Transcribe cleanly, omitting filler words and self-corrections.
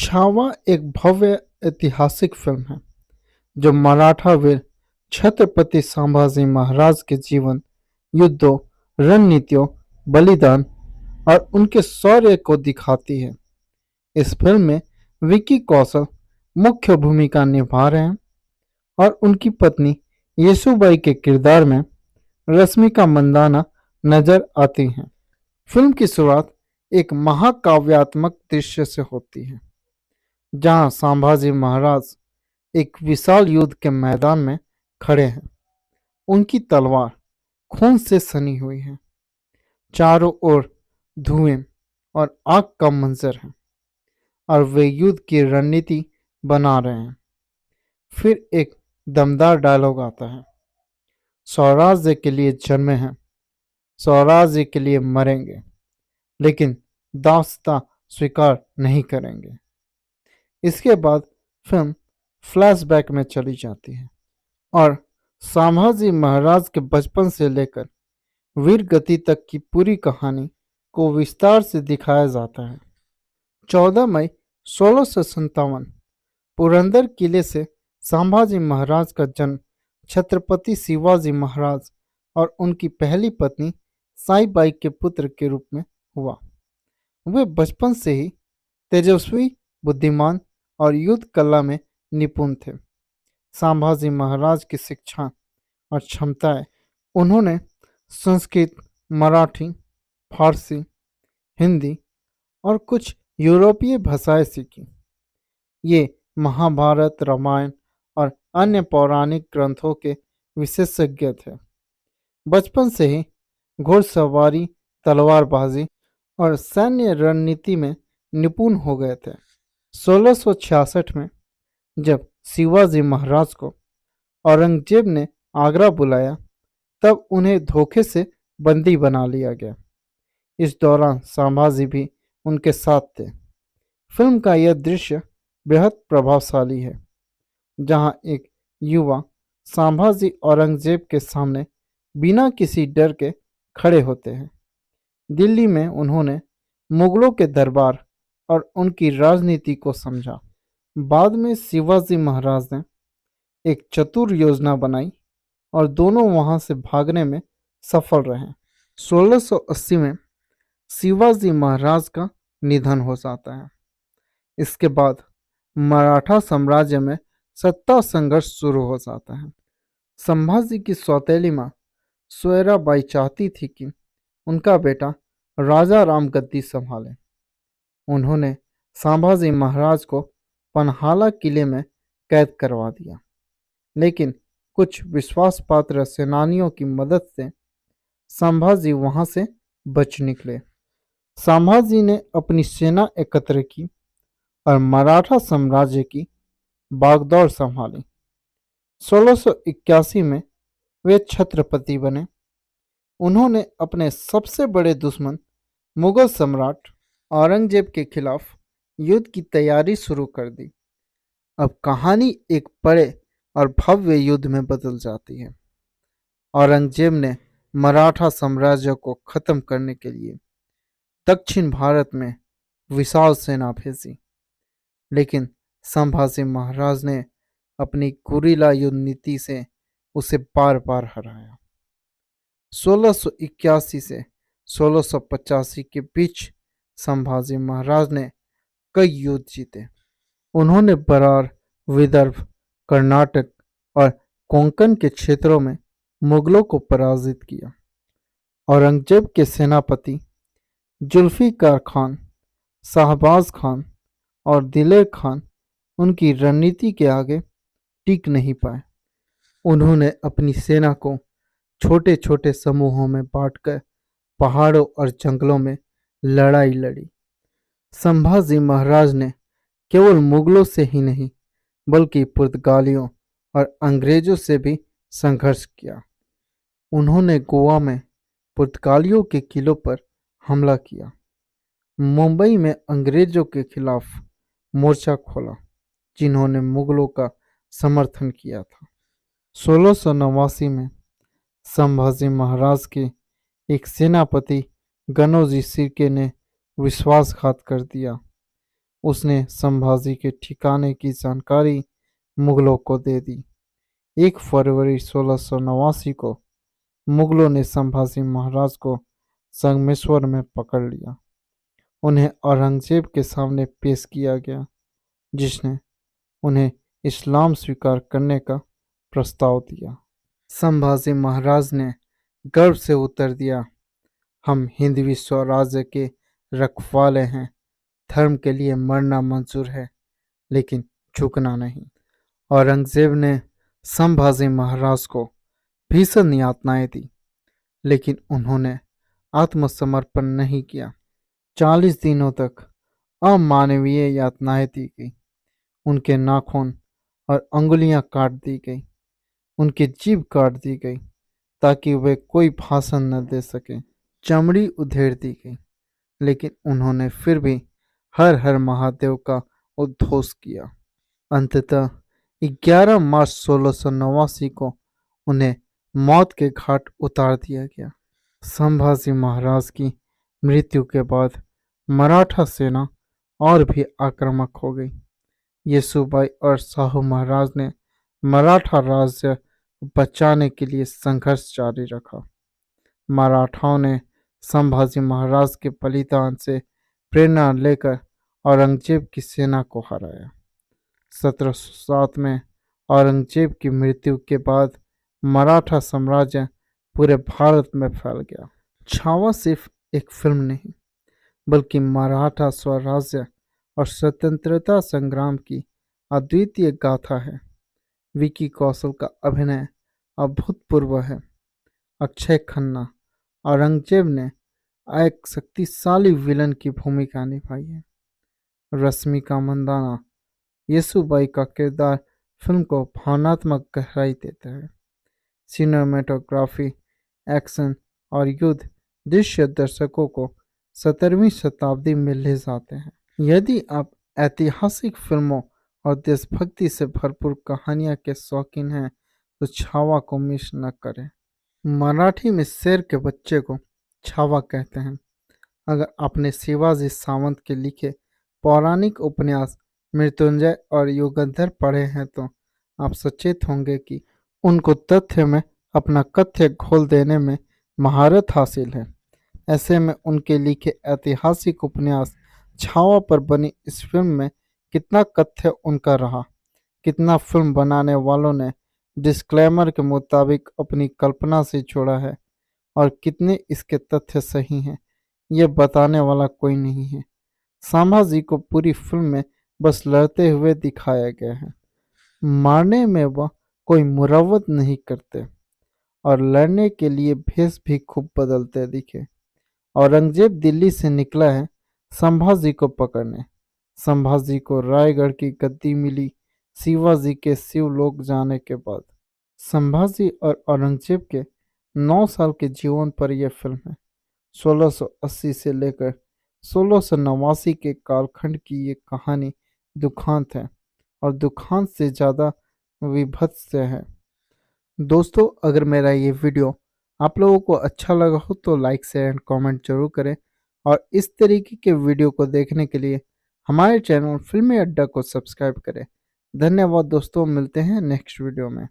छावा एक भव्य ऐतिहासिक फिल्म है जो मराठा वीर छत्रपति संभाजी महाराज के जीवन, युद्धों, रणनीतियों, बलिदान और उनके शौर्य को दिखाती है। इस फिल्म में विकी कौशल मुख्य भूमिका निभा रहे हैं और उनकी पत्नी येसुबाई के किरदार में रश्मिका मंदाना नजर आती हैं। फिल्म की शुरुआत एक महाकाव्यात्मक दृश्य से होती है जहां संभाजी महाराज एक विशाल युद्ध के मैदान में खड़े हैं। उनकी तलवार खून से सनी हुई है। चारों ओर धुएं और आग का मंजर है और वे युद्ध की रणनीति बना रहे हैं। फिर एक दमदार डायलॉग आता है, स्वराज्य के लिए जन्मे हैं, स्वराज्य के लिए मरेंगे, लेकिन दास्तां स्वीकार नहीं करेंगे। इसके बाद फिल्म फ्लैशबैक में चली जाती है और संभाजी महाराज के बचपन से लेकर वीर गति तक की पूरी कहानी को विस्तार से दिखाया जाता है। 14 मई 1657 पुरंदर किले से संभाजी महाराज का जन्म छत्रपति शिवाजी महाराज और उनकी पहली पत्नी साईबाई के पुत्र के रूप में हुआ। वे बचपन से ही तेजस्वी, बुद्धिमान और युद्ध कला में निपुण थे। संभाजी महाराज की शिक्षा और क्षमताएं उन्होंने संस्कृत, मराठी, फारसी, हिंदी और कुछ यूरोपीय भाषाएं सीखी। ये महाभारत, रामायण और अन्य पौराणिक ग्रंथों के विशेषज्ञ थे। बचपन से ही घोड़सवारी, तलवारबाजी और सैन्य रणनीति में निपुण हो गए थे। 1666 में जब शिवाजी महाराज को औरंगजेब ने आगरा बुलाया, तब उन्हें धोखे से बंदी बना लिया गया। इस दौरान संभाजी भी उनके साथ थे। फिल्म का यह दृश्य बेहद प्रभावशाली है, जहां एक युवा संभाजी औरंगजेब के सामने बिना किसी डर के खड़े होते हैं। दिल्ली में उन्होंने मुगलों के दरबार और उनकी राजनीति को समझा। बाद में शिवाजी महाराज ने एक चतुर योजना बनाई और दोनों वहां से भागने में सफल रहे। 1680 में शिवाजी महाराज का निधन हो जाता है। इसके बाद मराठा साम्राज्य में सत्ता संघर्ष शुरू हो जाता है। संभाजी की सौतेली मां सोयराबाई चाहती थी कि उनका बेटा राजा राम गद्दी संभाले। उन्होंने संभाजी महाराज को पन्हाला किले में कैद करवा दिया, लेकिन कुछ विश्वासपात्र सेनानियों की मदद से संभाजी वहां से बच निकले। संभाजी ने अपनी सेना एकत्र की और मराठा साम्राज्य की बागडोर संभाली। 1681 में वे छत्रपति बने। उन्होंने अपने सबसे बड़े दुश्मन मुगल सम्राट औरंगजेब के खिलाफ युद्ध की तैयारी शुरू कर दी। अब कहानी एक बड़े और भव्य युद्ध में बदल जाती है। औरंगजेब ने मराठा साम्राज्य को खत्म करने के लिए दक्षिण भारत में विशाल सेना भेजी, लेकिन संभाजी महाराज ने अपनी गुरिल्ला युद्ध नीति से उसे बार बार हराया। 1681 से 1685 के बीच संभाजी महाराज ने कई युद्ध जीते। उन्होंने बरार, विदर्भ, कर्नाटक और कोंकण के क्षेत्रों में मुगलों को पराजित किया। औरंगजेब के सेनापति जुल्फिकार खान, शाहबाज खान और दिलेर खान उनकी रणनीति के आगे टिक नहीं पाए। उन्होंने अपनी सेना को छोटे छोटे समूहों में बांटकर पहाड़ों और जंगलों में लड़ाई लड़ी। संभाजी महाराज ने केवल मुगलों से ही नहीं बल्कि पुर्तगालियों और अंग्रेजों से भी संघर्ष किया। उन्होंने गोवा में पुर्तगालियों के किलों पर हमला किया। मुंबई में अंग्रेजों के खिलाफ मोर्चा खोला, जिन्होंने मुगलों का समर्थन किया था। 1689 में संभाजी महाराज के एक सेनापति गनोजी शिर्के ने विश्वासघात कर दिया उसने संभाजी के ठिकाने की जानकारी मुगलों को दे दी। 1 फरवरी 1689 को मुगलों ने संभाजी महाराज को संगमेश्वर में पकड़ लिया। उन्हें औरंगजेब के सामने पेश किया गया, जिसने उन्हें इस्लाम स्वीकार करने का प्रस्ताव दिया। संभाजी महाराज ने गर्व से उत्तर दिया, हम हिंदवी स्वराज्य के रखवाले हैं। धर्म के लिए मरना मंजूर है, लेकिन झुकना नहीं। औरंगजेब ने संभाजी महाराज को भीषण यातनाएं दी, लेकिन उन्होंने आत्मसमर्पण नहीं किया। 40 दिनों तक अमानवीय यातनाएं दी गई। उनके नाखून और अंगुलियां काट दी गई, उनकी जीभ काट दी गई ताकि वे कोई भाषण न दे सके। चमड़ी उधेड़ दी गई, लेकिन उन्होंने फिर भी हर हर महादेव का उद्घोष किया। अंततः 11 मार्च 1689 को उन्हें मौत के घाट उतार दिया गया। संभाजी महाराज की मृत्यु के बाद मराठा सेना और भी आक्रामक हो गई। येसुबाई और शाहू महाराज ने मराठा राज्य बचाने के लिए संघर्ष जारी रखा। मराठाओं ने संभाजी महाराज के बलिदान से प्रेरणा लेकर औरंगजेब की सेना को हराया। 1707 में औरंगजेब की मृत्यु के बाद मराठा साम्राज्य पूरे भारत में फैल गया। छावा सिर्फ एक फिल्म नहीं, बल्कि मराठा स्वराज्य और स्वतंत्रता संग्राम की अद्वितीय गाथा है। विकी कौशल का अभिनय अभूतपूर्व है। अक्षय खन्ना औरंगजेब ने एक शक्तिशाली विलन की भूमिका निभाई है। रश्मिका मंदाना येसुबाई का किरदार फिल्म को भावनात्मक गहराई देता है। सिनेमेटोग्राफी, एक्शन और युद्ध दृश्य दर्शकों को 17वीं शताब्दी में ले जाते हैं। यदि आप ऐतिहासिक फिल्मों और देशभक्ति से भरपूर कहानियां के शौकीन हैं तो छावा को मिस न करें। मराठी में शेर के बच्चे को छावा कहते हैं। अगर आपने शिवाजी सावंत के लिखे पौराणिक उपन्यास मृत्युंजय और युगंधर पढ़े हैं तो आप सचेत होंगे कि उनको तथ्य में अपना कथ्य घोल देने में महारत हासिल है। ऐसे में उनके लिखे ऐतिहासिक उपन्यास छावा पर बनी इस फिल्म में कितना कथ्य उनका रहा, कितना फिल्म बनाने वालों ने डिस्क्लेमर के मुताबिक अपनी कल्पना से जोड़ा है और कितने इसके तथ्य सही हैं, ये बताने वाला कोई नहीं है। संभाजी को पूरी फिल्म में बस लड़ते हुए दिखाया गया है। मारने में वह कोई मुरव्वत नहीं करते और लड़ने के लिए भेष भी खूब बदलते दिखे। औरंगजेब दिल्ली से निकला है संभाजी को पकड़ने। संभाजी को रायगढ़ की गद्दी मिली शिवाजी के शिवलोक जाने के बाद। संभाजी और औरंगजेब के 9 साल के जीवन पर यह फिल्म है। 1680 से लेकर 1689 के कालखंड की ये कहानी दुखांत है और दुखांत से ज़्यादा विभत्स है। दोस्तों, अगर मेरा ये वीडियो आप लोगों को अच्छा लगा हो तो लाइक शेयर एंड कमेंट जरूर करें और इस तरीके के वीडियो को देखने के लिए हमारे चैनल फिल्मी अड्डा को सब्सक्राइब करें। धन्यवाद दोस्तों, मिलते हैं नेक्स्ट वीडियो में।